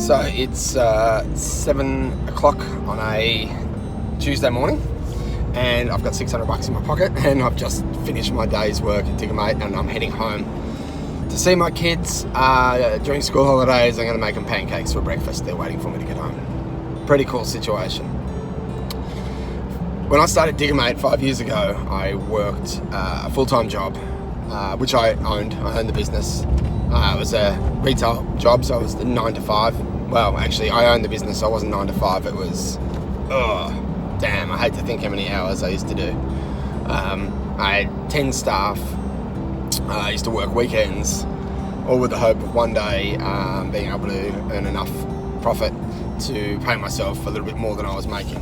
So it's 7 o'clock on a Tuesday morning, and I've got $600 in my pocket, and I've just finished my day's work at Digger Mate, and I'm heading home to see my kids. During school holidays, I'm going to make them pancakes for breakfast. They're waiting for me to get home. Pretty cool situation. When I started Digger Mate 5 years ago, I worked a full-time job, which I owned. I owned the business. It was a retail job, so it was the 9 to 5. Well, actually, I owned the business, so it wasn't 9 to 5. It was, damn, I hate to think how many hours I used to do. I had 10 staff. I used to work weekends, all with the hope of one day being able to earn enough profit to pay myself a little bit more than I was making.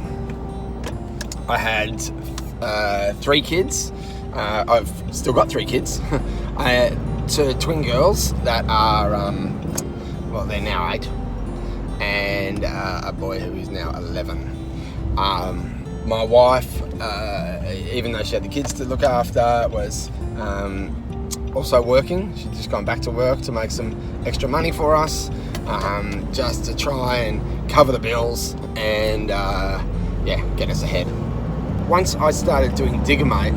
I had 3 kids. I've still got 3 kids. I had 2 twin girls that are, they're now 8, and a boy who is now 11. My wife, even though she had the kids to look after, was also working. She'd just gone back to work to make some extra money for us, just to try and cover the bills and get us ahead. Once I started doing Digger Mate,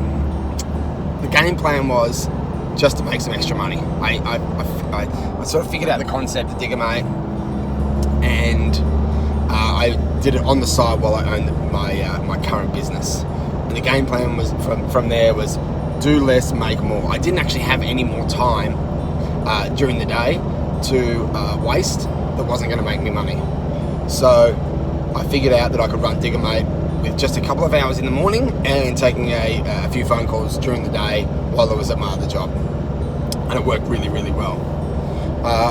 the game plan was just to make some extra money. I sort of figured out the concept of Digger Mate, and I did it on the side while I owned my current business. And the game plan was from there was do less, make more. I didn't actually have any more time during the day to waste that wasn't going to make me money. So I figured out that I could run Digger Mate with just a couple of hours in the morning and taking a few phone calls during the day while I was at my other job. And it worked really, really well.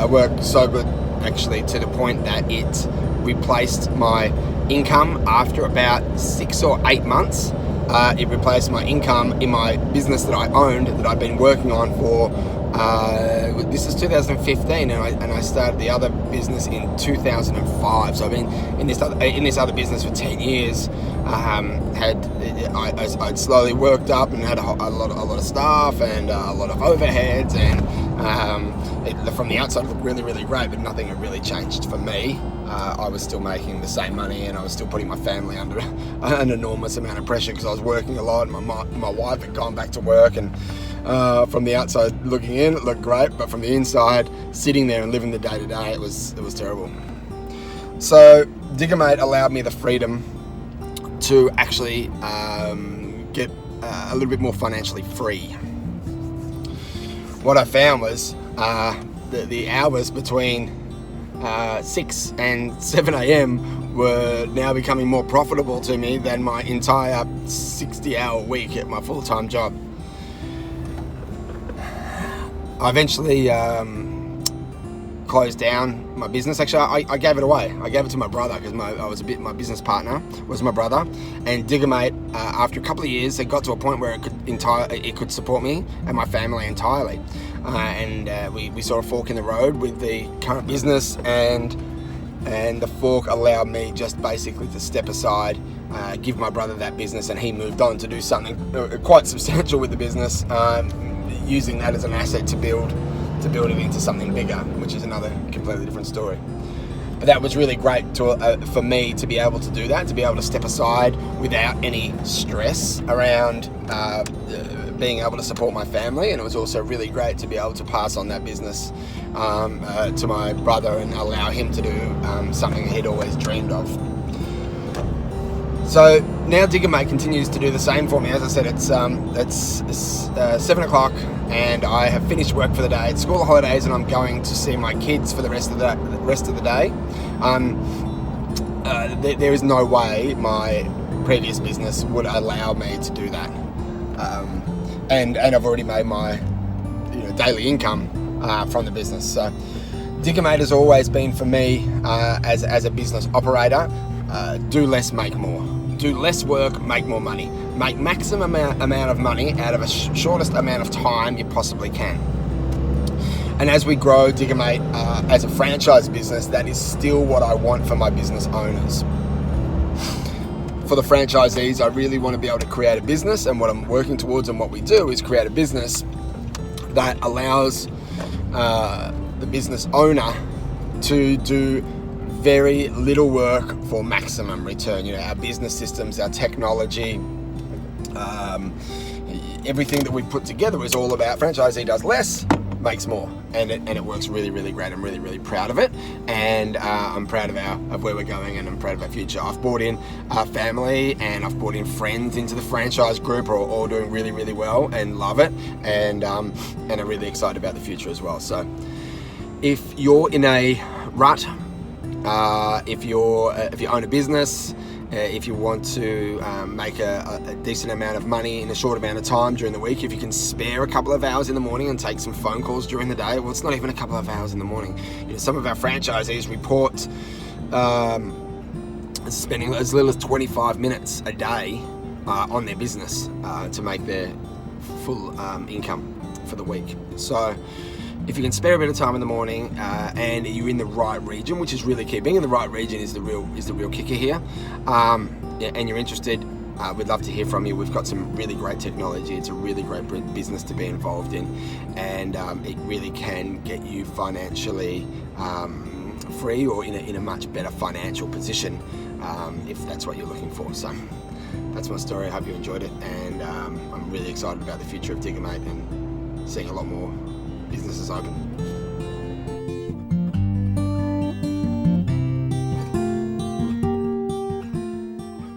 It worked so good, actually, to the point that it replaced my income after about 6 or 8 months. It replaced my income in my business that I owned, that I'd been working on for, this is 2015, and I started the other business in 2005. So I've been in this other business for 10 years. I'd slowly worked up and had a lot of staff and a lot of overheads, and from the outside it looked really, really great, but nothing had really changed for me. I was still making the same money, and I was still putting my family under an enormous amount of pressure because I was working a lot. My wife had gone back to work, and from the outside looking in, it looked great, but from the inside, sitting there and living the day to day, it was terrible. So Digger Mate allowed me the freedom to actually get a little bit more financially free. What I found was the hours between 6 and 7 a.m. were now becoming more profitable to me than my entire 60-hour week at my full-time job. I eventually closed down my business. Actually, I gave it away. I gave it to my brother because my business partner was my brother. And Digger Mate, after a couple of years, it got to a point where it could support me and my family entirely. We saw a fork in the road with the current business, and the fork allowed me just basically to step aside, give my brother that business, and he moved on to do something quite substantial with the business, using that as an asset to build it into something bigger, which is another completely different story. But that was really great for me to be able to do that, to be able to step aside without any stress around being able to support my family. And it was also really great to be able to pass on that business to my brother and allow him to do something he'd always dreamed of. So now Digger Mate continues to do the same for me. As I said, it's 7 o'clock, and I have finished work for the day. It's school holidays, and I'm going to see my kids for the rest of the day. There is no way my previous business would allow me to do that, and I've already made my daily income from the business. So Digger Mate has always been for me as a business operator. Do less, make more. Do less work, make more money. Make maximum amount of money out of a shortest amount of time you possibly can. And as we grow Digger Mate as a franchise business, that is still what I want for my business owners. For the franchisees, I really want to be able to create a business, and what I'm working towards and what we do is create a business that allows the business owner to do very little work for maximum return. You know, our business systems, our technology, everything that we've put together is all about franchisee does less, makes more, and it works really, really great. I'm really, really proud of it, and I'm proud of where we're going, and I'm proud of our future. I've brought in family, and I've brought in friends into the franchise group, who are all doing really, really well and love it, and I'm really excited about the future as well. So if you're in a rut, if you own a business, if you want to make a decent amount of money in a short amount of time during the week, if you can spare a couple of hours in the morning and take some phone calls during the day, well, it's not even a couple of hours in the morning. You know, some of our franchisees report spending as little as 25 minutes a day on their business to make their full income for the week. So if you can spare a bit of time in the morning and you're in the right region, which is really key. Being in the right region is the real kicker here. And you're interested, we'd love to hear from you. We've got some really great technology. It's a really great business to be involved in, and it really can get you financially free, or in a much better financial position if that's what you're looking for. So that's my story. I hope you enjoyed it, and I'm really excited about the future of Digger Mate and seeing a lot more businesses open.